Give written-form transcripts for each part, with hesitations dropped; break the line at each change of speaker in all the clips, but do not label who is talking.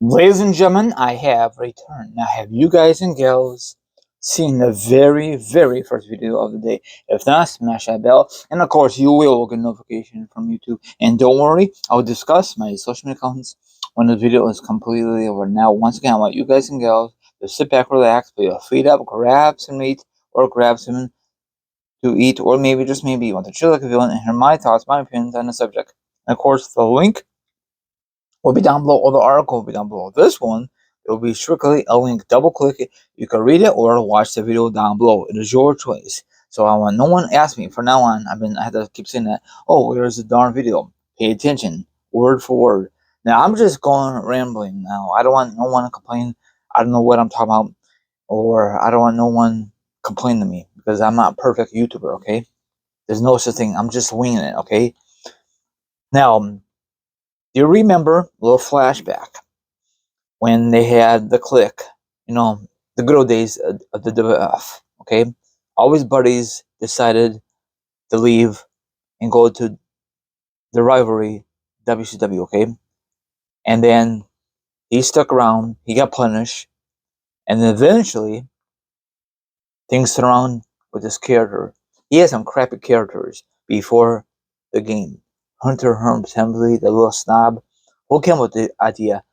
Ladies and gentlemen, I have returned. Now, have you guys and gals seen the very first video of the day? If not, smash that bell. And of course, you will get a notification from YouTube. And don't worry, I'll discuss my social media accounts when the video is completely over. Now, once again, I want you guys and gals to sit back, relax, put your feet up, grab some meat, or grab some to eat, or maybe, just maybe, you want to chill like a villain and hear my thoughts, my opinions on the subject. And of course, the link will be down below, or the article will be down below. This one, it will be strictly a link. Double click it. You can read it or watch the video down below. It is your choice. So I want no one ask me from now on. I had to keep saying that. Oh, where's the darn video? Pay attention, word for word. Now I'm just going rambling. Now I don't want no one to complain. I don't know what I'm talking about, or I don't want no one complain to me because I'm not a perfect YouTuber. Okay, there's no such thing. I'm just winging it. Okay. Now, do you remember a little flashback when they had the click, the good old days of the WWF, okay? All his buddies decided to leave and go to the rivalry WCW, okay? And then he stuck around, he got punished, and then eventually things turned around with his character. He had some crappy characters before the game. Hunter Hearst Helmsley, the little snob, who came up with the idea?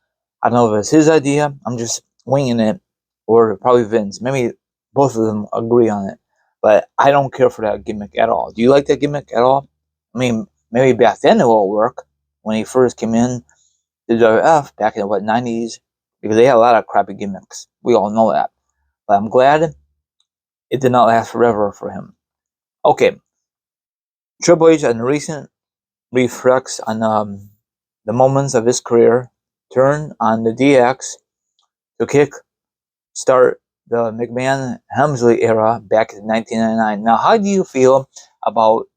I don't know if it's his idea. I'm just winging it, or probably Vince. Maybe both of them agree on it. But I don't care for that gimmick at all. Do you like that gimmick at all? I mean, maybe back then it will work when he first came in to WWF back in the 90s, because they had a lot of crappy gimmicks. We all know that. But I'm glad it did not last forever for him. Okay, Triple H, in recent reflects on the moments of his career, turned on the DX to kick start the McMahon Helmsley era back in 1999. Now, how do you feel about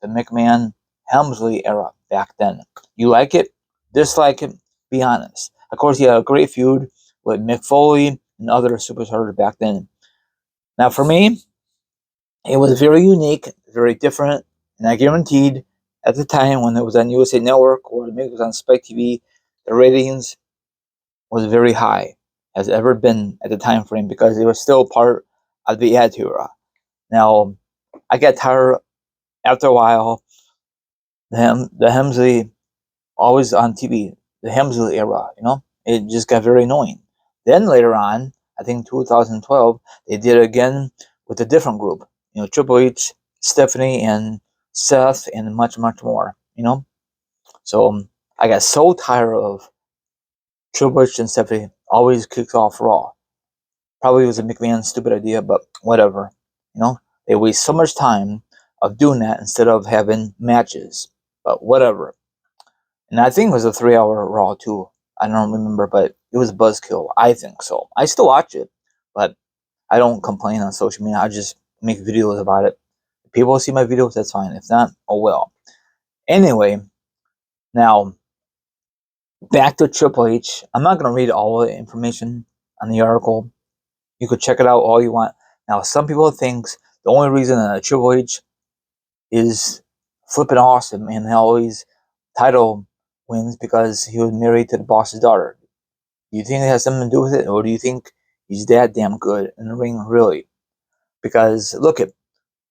the McMahon Helmsley era back then? You like it? Dislike it? Be honest. Of course, he had a great feud with Mick Foley and other superstars back then. Now, for me, it was very unique, very different, and I guaranteed at the time when it was on USA Network or maybe it was on Spike TV, the ratings was very high, has ever been at the time frame, because it was still part of the Attitude Era. Now, I got tired after a while. The Helmsley always on TV, the Helmsley era, it just got very annoying. Then later on, I think 2012, they did it again with a different group. Triple H, Stephanie, and Seth, and much more. So I got so tired of Triple H and Stephanie always kicks off Raw. Probably was a McMahon stupid idea, but whatever. They waste so much time of doing that instead of having matches. But whatever. And I think it was a 3-hour Raw too. I don't remember, but it was a buzzkill. I think so. I still watch it, but I don't complain on social media. I just make videos about it. If people see my videos, that's fine. If not, oh well. Anyway, now back to Triple H. I'm not gonna read all the information on the article. You could check it out all you want. Now, some people think the only reason that Triple H is flipping awesome and always title wins because he was married to the boss's daughter. Do you think it has something to do with it, or do you think he's that damn good in the ring, really? Because look,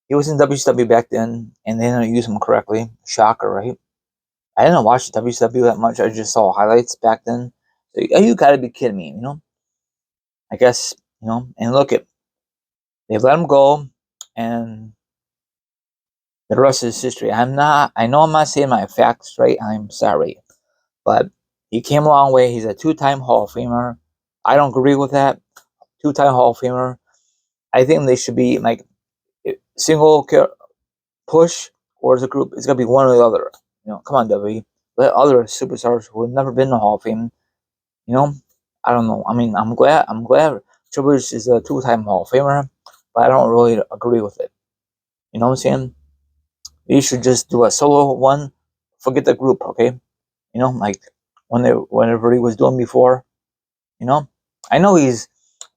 he was in WCW back then, and they didn't use him correctly. Shocker, right? I didn't watch WCW that much. I just saw highlights back then. So you gotta be kidding me, I guess, and look, they let him go, and the rest is history. I know I'm not saying my facts right. I'm sorry. But he came a long way. He's a 2-time Hall of Famer. I don't agree with that. 2-time Hall of Famer. I think they should be like single push, or as a group. It's gonna be one or the other. Come on, W. Let other superstars who have never been in the Hall of Fame. I don't know. I mean, I'm glad. Triple H is a 2-time Hall of Famer, but I don't really agree with it. You know what I'm saying? You should just do a solo one. Forget the group, okay? Like whenever he was doing before. I know he's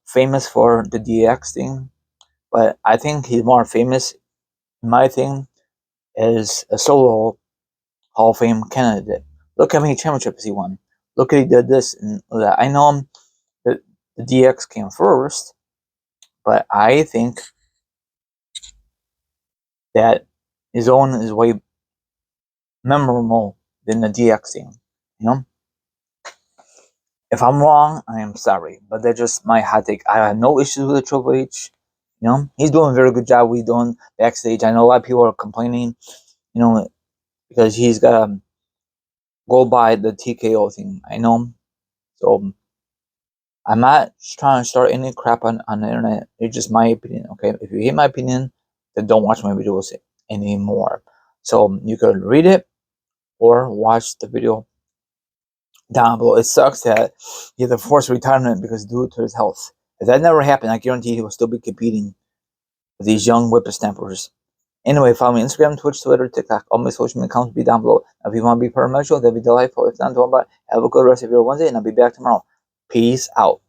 famous for the DX thing, but I think he's more famous, in my thing, as a solo Hall of Fame candidate. Look how many championships he won. look at he did this and that. I know that the DX came first, but I think that his own is way memorable than the DX thing. You know, if I'm wrong, I am sorry, but that's just my hot take. I have no issues with the Triple H. You know, he's doing a very good job. What he's doing backstage. I know a lot of people are complaining. You know, because he's got to go by the TKO thing. I know. So I'm not trying to start any crap on the internet. It's just my opinion, okay? If you hate my opinion, then don't watch my videos anymore. So you could read it or watch the video down below. It sucks that he had to force retirement because due to his health. If that never happened, I guarantee he will still be competing with these young whippersnappers. Anyway, follow me on Instagram, Twitch, Twitter, TikTok. All my social media accounts will be down below. Now, if you want to be part of my show, that'd be delightful. If not, don't worry about it. Have a good rest of your Wednesday, and I'll be back tomorrow. Peace out.